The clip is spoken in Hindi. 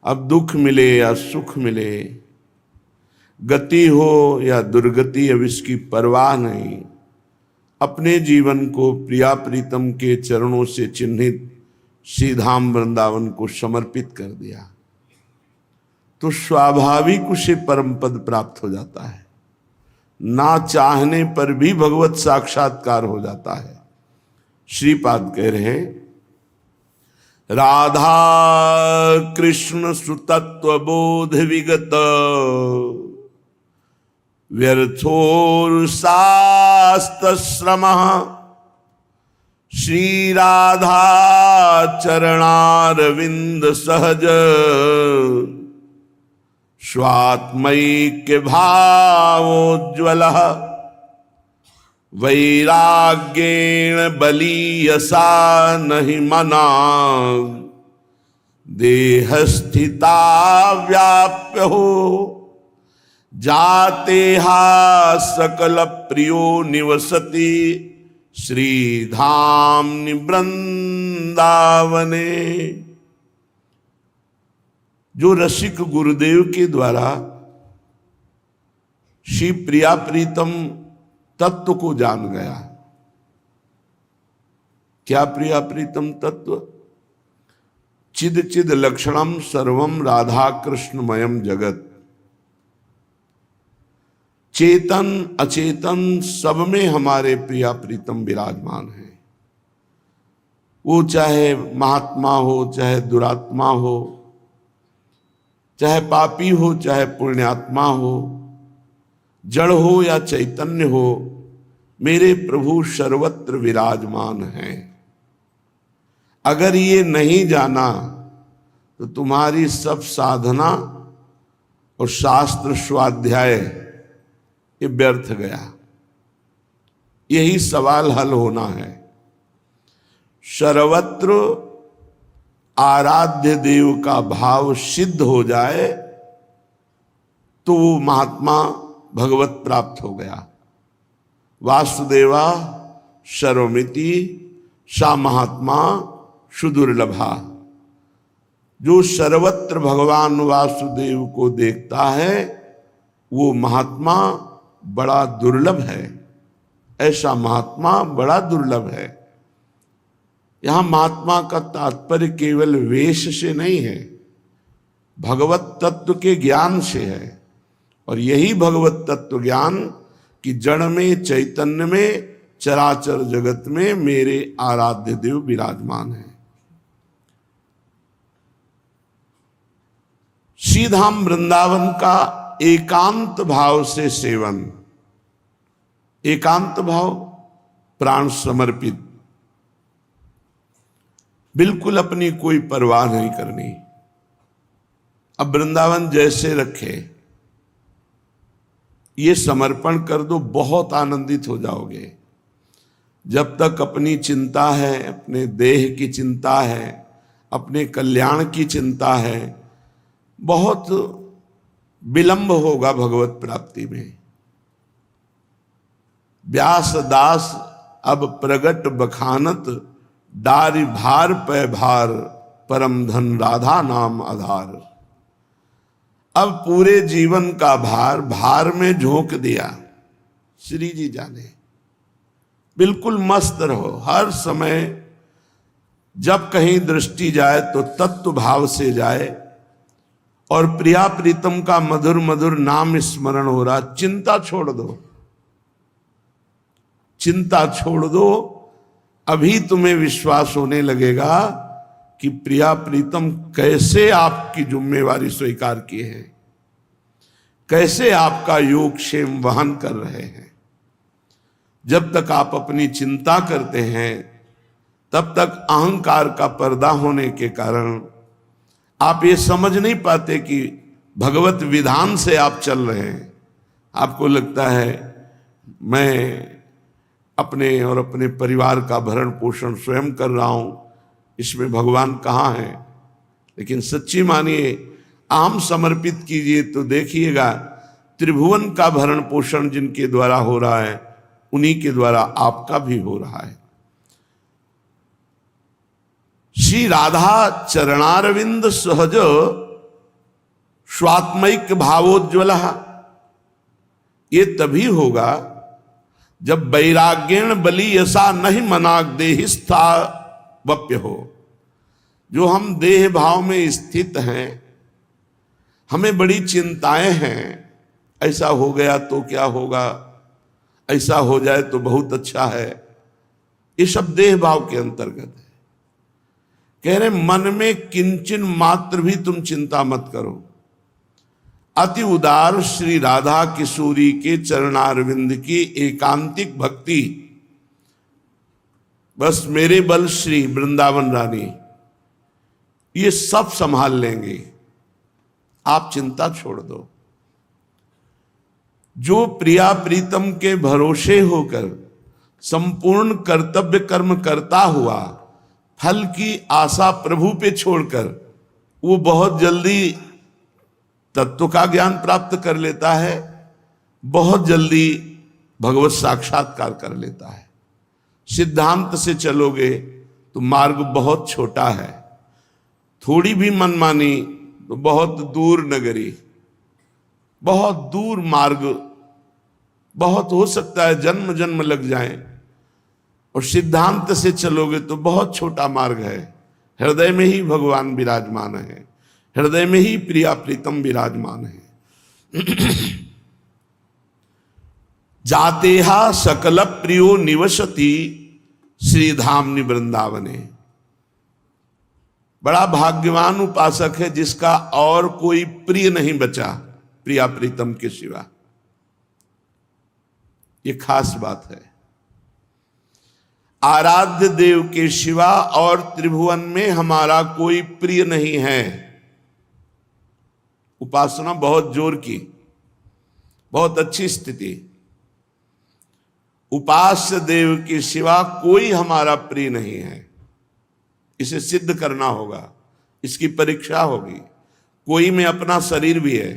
अब दुख मिले या सुख मिले, गति हो या दुर्गति, अब इसकी परवाह नहीं। अपने जीवन को प्रिया प्रीतम के चरणों से चिन्हित श्री धाम वृंदावन को समर्पित कर दिया तो स्वाभाविक उसे परम पद प्राप्त हो जाता है। ना चाहने पर भी भगवत साक्षात्कार हो जाता है। श्रीपाद कह रहे हैं, राधा कृष्ण सुतत्व बोध विगत व्यर्थोर्सास्त श्रमः श्री राधा चरणारविंद सहज स्वात्मैक्य भावोज्ज्वल वैराग्येण बलीयसा नहीं मना देहस्थिता व्याप्य हो जाते हा सकल प्रियो निवसति श्रीधाम वृंदावने। जो रसिक गुरुदेव के द्वारा श्री प्रिया प्रीतम तत्व को जान गया। क्या प्रिया प्रीतम तत्व? चिद चिद लक्षणम सर्वम राधा कृष्णमयम जगत। चेतन अचेतन सब में हमारे प्रिया प्रीतम विराजमान है। वो चाहे महात्मा हो, चाहे दुरात्मा हो, चाहे पापी हो, चाहे पुण्यात्मा हो, जड़ हो या चैतन्य हो, मेरे प्रभु सर्वत्र विराजमान हैं। अगर ये नहीं जाना तो तुम्हारी सब साधना और शास्त्र स्वाध्याय ये व्यर्थ गया। यही सवाल हल होना है। सर्वत्र आराध्य देव का भाव सिद्ध हो जाए तो वो महात्मा भगवत प्राप्त हो गया। वासुदेवा सर्वमिति सा महात्मा सुदुर्लभा। जो सर्वत्र भगवान वासुदेव को देखता है वो महात्मा बड़ा दुर्लभ है। ऐसा महात्मा बड़ा दुर्लभ है। यहां महात्मा का तात्पर्य केवल वेश से नहीं है, भगवत तत्व के ज्ञान से है। और यही भगवत तत्व ज्ञान कि जड़ में, चैतन्य में, चराचर जगत में मेरे आराध्य देव विराजमान है। श्रीधाम वृंदावन का एकांत भाव से सेवन, एकांत भाव, प्राण समर्पित, बिल्कुल अपनी कोई परवाह नहीं करनी। अब वृंदावन जैसे रखे ये समर्पण कर दो, बहुत आनंदित हो जाओगे। जब तक अपनी चिंता है, अपने देह की चिंता है, अपने कल्याण की चिंता है, बहुत विलंब होगा भगवत प्राप्ति में। व्यास दास अब प्रगट बखानत डारि भार पे भार परम धन राधा नाम आधार। अब पूरे जीवन का भार भार में झोंक दिया। श्री जी जाने, बिल्कुल मस्त रहो। हर समय जब कहीं दृष्टि जाए तो तत्व भाव से जाए और प्रिया प्रीतम का मधुर मधुर नाम स्मरण हो रहा। चिंता छोड़ दो, चिंता छोड़ दो। अभी तुम्हें विश्वास होने लगेगा कि प्रिया प्रीतम कैसे आपकी जिम्मेवारी स्वीकार किए हैं, कैसे आपका योगक्षेम वहन कर रहे हैं। जब तक आप अपनी चिंता करते हैं तब तक अहंकार का पर्दा होने के कारण आप ये समझ नहीं पाते कि भगवत विधान से आप चल रहे हैं। आपको लगता है मैं अपने और अपने परिवार का भरण पोषण स्वयं कर रहा हूं, इसमें भगवान कहाँ है। लेकिन सच्ची मानिए, आम समर्पित कीजिए तो देखिएगा त्रिभुवन का भरण पोषण जिनके द्वारा हो रहा है उन्हीं के द्वारा आपका भी हो रहा है। श्री राधा चरणारविंद सहज स्वात्मैक भावोज्वल, ये तभी होगा जब वैराग्यण बली यसा नहीं मनाक देहिस्था वप्य हो। जो हम देह भाव में स्थित हैं, हमें बड़ी चिंताएं हैं, ऐसा हो गया तो क्या होगा, ऐसा हो जाए तो बहुत अच्छा है, ये सब देह भाव के अंतर्गत है। कह रहे मन में किंचन मात्र भी तुम चिंता मत करो। अति उदार श्री राधा किशोरी के चरणारविंद की एकांतिक भक्ति, बस मेरे बल श्री वृंदावन रानी ये सब संभाल लेंगे, आप चिंता छोड़ दो। जो प्रिया प्रीतम के भरोसे होकर संपूर्ण कर्तव्य कर्म करता हुआ फल की आशा प्रभु पे छोड़कर वो बहुत जल्दी तत्व का ज्ञान प्राप्त कर लेता है, बहुत जल्दी भगवत साक्षात्कार कर लेता है। सिद्धांत से चलोगे तो मार्ग बहुत छोटा है, थोड़ी भी मनमानी तो बहुत दूर नगरी, बहुत दूर मार्ग, बहुत हो सकता है जन्म जन्म लग जाए। और सिद्धांत से चलोगे तो बहुत छोटा मार्ग है, हृदय में ही भगवान विराजमान है, हृदय में ही प्रिया प्रीतम विराजमान है। जातेहा सकल प्रियो निवसति श्रीधाम वृंदावने। बड़ा भाग्यवान उपासक है जिसका और कोई प्रिय नहीं बचा प्रिया प्रीतम के सिवा, ये खास बात है। आराध्य देव के सिवा और त्रिभुवन में हमारा कोई प्रिय नहीं है। उपासना बहुत जोर की, बहुत अच्छी स्थिति। उपास्य देव के सिवा कोई हमारा प्रिय नहीं है, इसे सिद्ध करना होगा, इसकी परीक्षा होगी। कोई में अपना शरीर भी है,